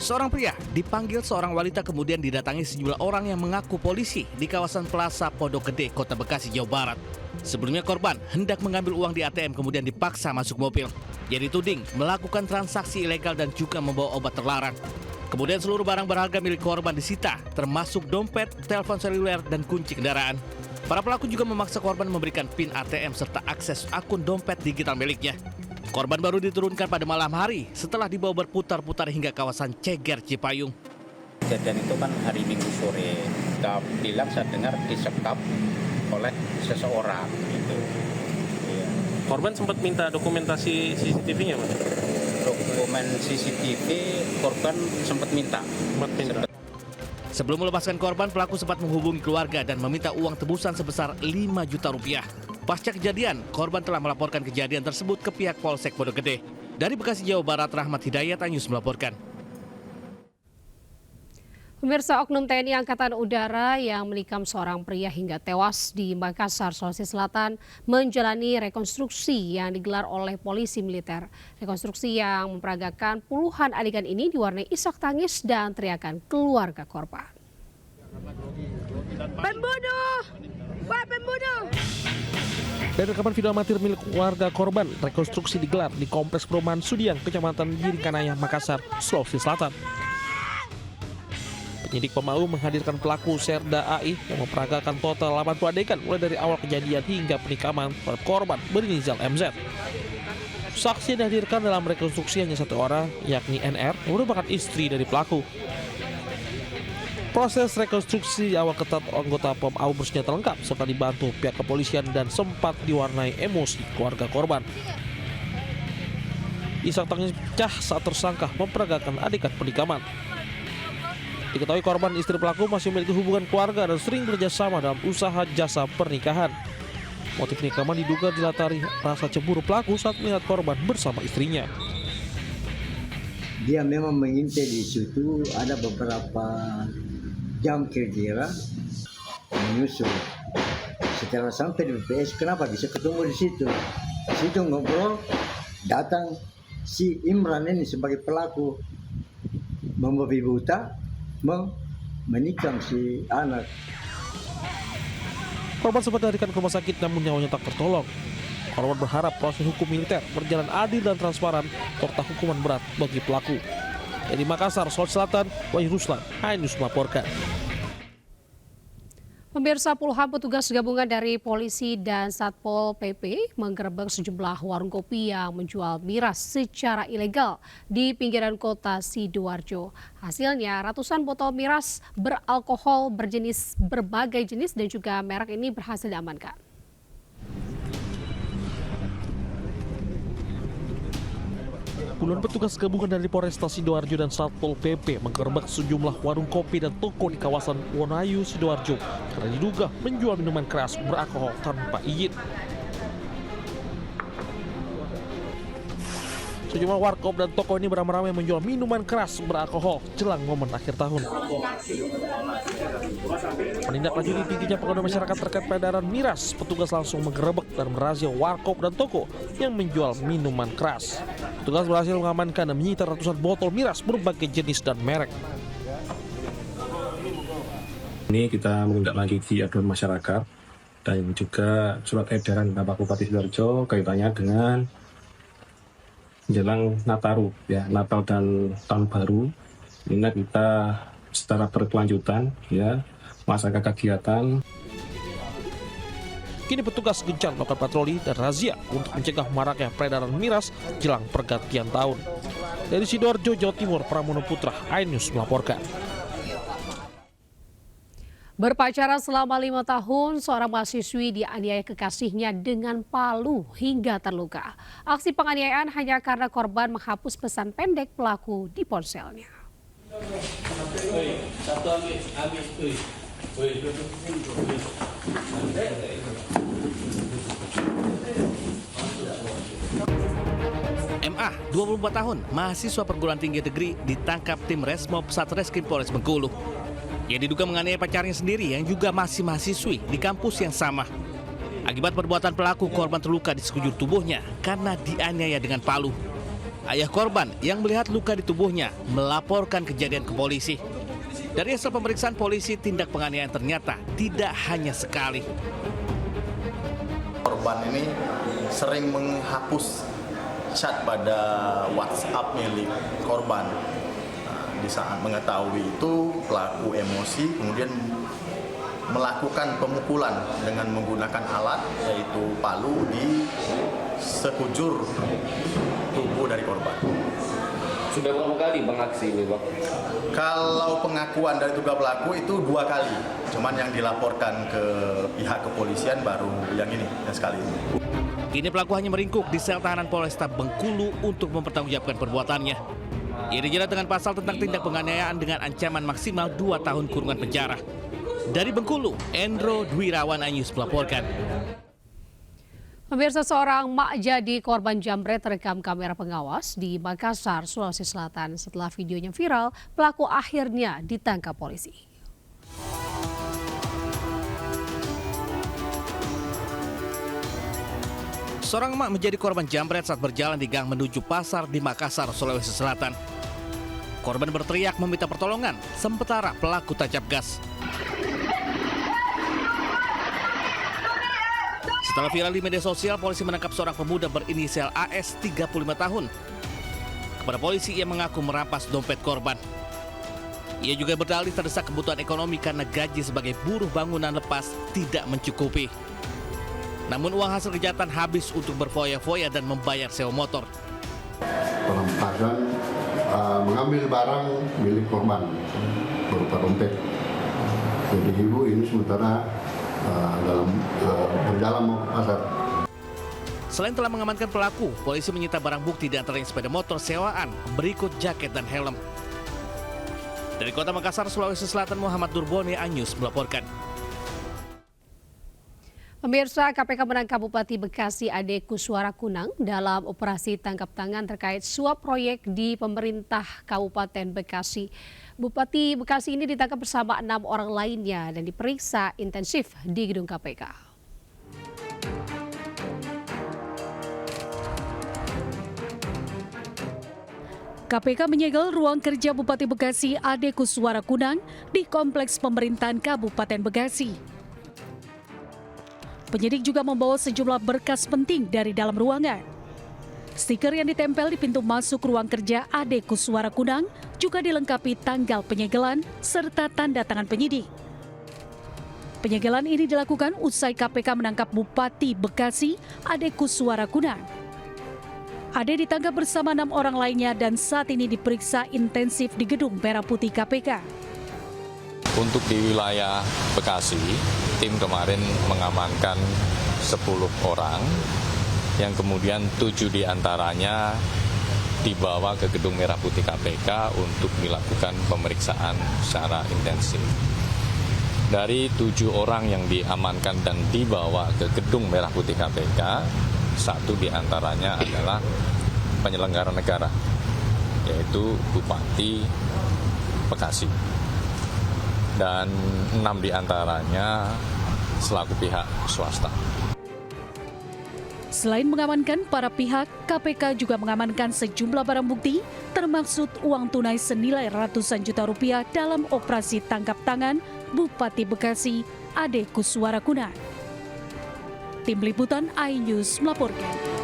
Seorang pria dipanggil seorang wanita kemudian didatangi sejumlah orang yang mengaku polisi di kawasan Plaza Pondok Gede, Kota Bekasi, Jawa Barat. Sebelumnya korban hendak mengambil uang di ATM kemudian dipaksa masuk mobil. Ia dituding melakukan transaksi ilegal dan juga membawa obat terlarang. Kemudian seluruh barang berharga milik korban disita, termasuk dompet, telepon seluler, dan kunci kendaraan. Para pelaku juga memaksa korban memberikan PIN ATM serta akses akun dompet digital miliknya. Korban baru diturunkan pada malam hari setelah dibawa berputar-putar hingga kawasan Ceger, Cipayung. Kejadian itu kan hari Minggu sore. Kita bilang saya dengar disekap oleh seseorang. Gitu. Ya. Korban sempat minta dokumentasi CCTV-nya, Mas? Dokumen CCTV korban sempat minta. Sebelum melepaskan korban, pelaku sempat menghubungi keluarga dan meminta uang tebusan sebesar 5 juta rupiah. Pasca kejadian, korban telah melaporkan kejadian tersebut ke pihak Polsek Pondok Gede. Dari Bekasi, Jawa Barat, Rahmat Hidayat, Anyus melaporkan. Pemirsa, oknum TNI Angkatan Udara yang menikam seorang pria hingga tewas di Makassar, Sulawesi Selatan menjalani rekonstruksi yang digelar oleh polisi militer. Rekonstruksi yang memperagakan puluhan adegan ini diwarnai isak tangis dan teriakan keluarga korban. Pembunuh! Wah, pembunuh! Dari rekaman video amatir milik warga korban, rekonstruksi digelar di Kompleks Perumahan Sudiang, Kecamatan Giringkanaya, Makassar, Sulawesi Selatan. Penyidik Pemau menghadirkan pelaku Serda AI yang memperagakan total 80 adegan mulai dari awal kejadian hingga penikaman terhadap korban berinisial MZ. Saksi yang dihadirkan dalam rekonstruksi hanya satu orang, yakni NR, yang merupakan istri dari pelaku. Proses rekonstruksi awal ketat anggota Pemau bersenjata lengkap serta dibantu pihak kepolisian dan sempat diwarnai emosi keluarga korban. Isak tangis pecah saat tersangka memperagakan adegan penikaman. Diketahui korban istri pelaku masih memiliki hubungan keluarga dan sering kerjasama dalam usaha jasa pernikahan. Motif penikaman diduga dilatari rasa cemburu pelaku saat melihat korban bersama istrinya. Dia memang mengintai di situ, ada beberapa jam kira-kira menyusul. Setelah sampai di BPS, kenapa bisa ketemu di situ? Di situ ngobrol, datang si Imran ini sebagai pelaku membabi buta, menikam si anak. Korban sempat dilarikan ke rumah sakit namun nyawanya tak tertolong. Korban berharap proses hukum militer berjalan adil dan transparan serta hukuman berat bagi pelaku. Dari Makassar, Sulawesi Selatan, Wahyu Ruslan, Anyus melaporkan. Pemirsa, puluhan petugas gabungan dari polisi dan Satpol PP menggerebek sejumlah warung kopi yang menjual miras secara ilegal di pinggiran kota Sidoarjo. Hasilnya ratusan botol miras beralkohol berbagai jenis dan juga merek ini berhasil diamankan. Puluhan petugas gabungan dari Polresta Sidoarjo dan Satpol PP menggerebek sejumlah warung kopi dan toko di kawasan Wonoayu, Sidoarjo karena diduga menjual minuman keras beralkohol tanpa izin. Sejumlah warkop dan toko ini beramai-ramai menjual minuman keras beralkohol jelang momen akhir tahun. Menindaklanjuti tingginya pengaduan masyarakat terkait peredaran miras, petugas langsung menggerebek dan merazia warkop dan toko yang menjual minuman keras. Petugas berhasil mengamankan dan menyita ratusan botol miras berbagai jenis dan merek. Ini kita menindaklanjuti aduan masyarakat dan juga surat edaran Bapak Bupati Sidoarjo kaitannya dengan menjelang Nataru, ya, Natal dan Tahun Baru. Ini kita secara berkelanjutan, ya, melaksanakan kegiatan. Kini petugas gencar melakukan patroli dan razia untuk mencegah maraknya peredaran miras jelang pergantian tahun. Dari Sidoarjo, Jawa Timur, Pramono Putra, Anyus melaporkan. Berpacaran selama 5 tahun, seorang mahasiswi dianiaya kekasihnya dengan palu hingga terluka. Aksi penganiayaan hanya karena korban menghapus pesan pendek pelaku di ponselnya. MA, 24 tahun, mahasiswa perguruan tinggi negeri ditangkap tim Resmob Satreskrim Polres Bengkulu. Ia diduga menganiaya pacarnya sendiri yang juga masih mahasiswi di kampus yang sama. Akibat perbuatan pelaku, korban terluka di sekujur tubuhnya karena dianiaya dengan palu. ayah korban yang melihat luka di tubuhnya melaporkan kejadian ke polisi. Dari hasil pemeriksaan polisi, tindak penganiayaan ternyata tidak hanya sekali. Korban ini sering menghapus chat pada WhatsApp milik korban. Di saat mengetahui itu, pelaku emosi kemudian melakukan pemukulan dengan menggunakan alat yaitu palu di sekujur tubuh dari korban. Sudah berapa kali Bang aksi ini, Bang? Kalau pengakuan dari terduga pelaku itu 2 kali, cuman yang dilaporkan ke pihak kepolisian baru yang ini, yang sekali ini. Kini pelaku hanya meringkuk di sel tahanan Polresta Bengkulu untuk mempertanggungjawabkan perbuatannya. Ia dijerat dengan pasal tentang tindak penganiayaan dengan ancaman maksimal 2 tahun kurungan penjara. Dari Bengkulu, Endro Dwirawan iNews melaporkan. Pemirsa, seorang mak jadi korban jambret terekam kamera pengawas di Makassar, Sulawesi Selatan. Setelah videonya viral, pelaku akhirnya ditangkap polisi. Seorang emak menjadi korban jambret saat berjalan di gang menuju pasar di Makassar, Sulawesi Selatan. Korban berteriak meminta pertolongan, sementara pelaku tancap gas. Setelah viral di media sosial, polisi menangkap seorang pemuda berinisial AS 35 tahun. Kepada polisi, ia mengaku merampas dompet korban. Ia juga berdalih terdesak kebutuhan ekonomi karena gaji sebagai buruh bangunan lepas tidak mencukupi. Namun uang hasil kejahatan habis untuk berfoya-foya dan membayar sewa motor. Perampasan mengambil barang milik korban berupa dompet. Jadi ibu ini sementara berjalan mau ke pasar. Selain telah mengamankan pelaku, polisi menyita barang bukti di antaranya sepeda motor sewaan, berikut jaket dan helm. Dari Kota Makassar, Sulawesi Selatan, Muhammad Durboni, iNews melaporkan. Pemirsa, KPK menangkap Bupati Bekasi Ade Kuswara Kunang dalam operasi tangkap tangan terkait suap proyek di pemerintah Kabupaten Bekasi. Bupati Bekasi ini ditangkap bersama 6 orang lainnya dan diperiksa intensif di gedung KPK. KPK menyegel ruang kerja Bupati Bekasi Ade Kuswara Kunang di Kompleks Pemerintahan Kabupaten Bekasi. Penyidik juga membawa sejumlah berkas penting dari dalam ruangan. Stiker yang ditempel di pintu masuk ruang kerja Ade Kuswara Kunang juga dilengkapi tanggal penyegelan serta tanda tangan penyidik. Penyegelan ini dilakukan usai KPK menangkap Bupati Bekasi Ade Kuswara Kunang. Ade ditangkap bersama 6 orang lainnya dan saat ini diperiksa intensif di Gedung Merah Putih KPK. Untuk di wilayah Bekasi, tim kemarin mengamankan 10 orang yang kemudian 7 diantaranya dibawa ke Gedung Merah Putih KPK untuk dilakukan pemeriksaan secara intensif. Dari 7 orang yang diamankan dan dibawa ke Gedung Merah Putih KPK, 1 diantaranya adalah penyelenggara negara, yaitu Bupati Bekasi. Dan 6 diantaranya selaku pihak swasta. Selain mengamankan para pihak, KPK juga mengamankan sejumlah barang bukti, termasuk uang tunai senilai ratusan juta rupiah dalam operasi tangkap tangan Bupati Bekasi Ade Kuswara Kunang. Tim Liputan iNews melaporkan.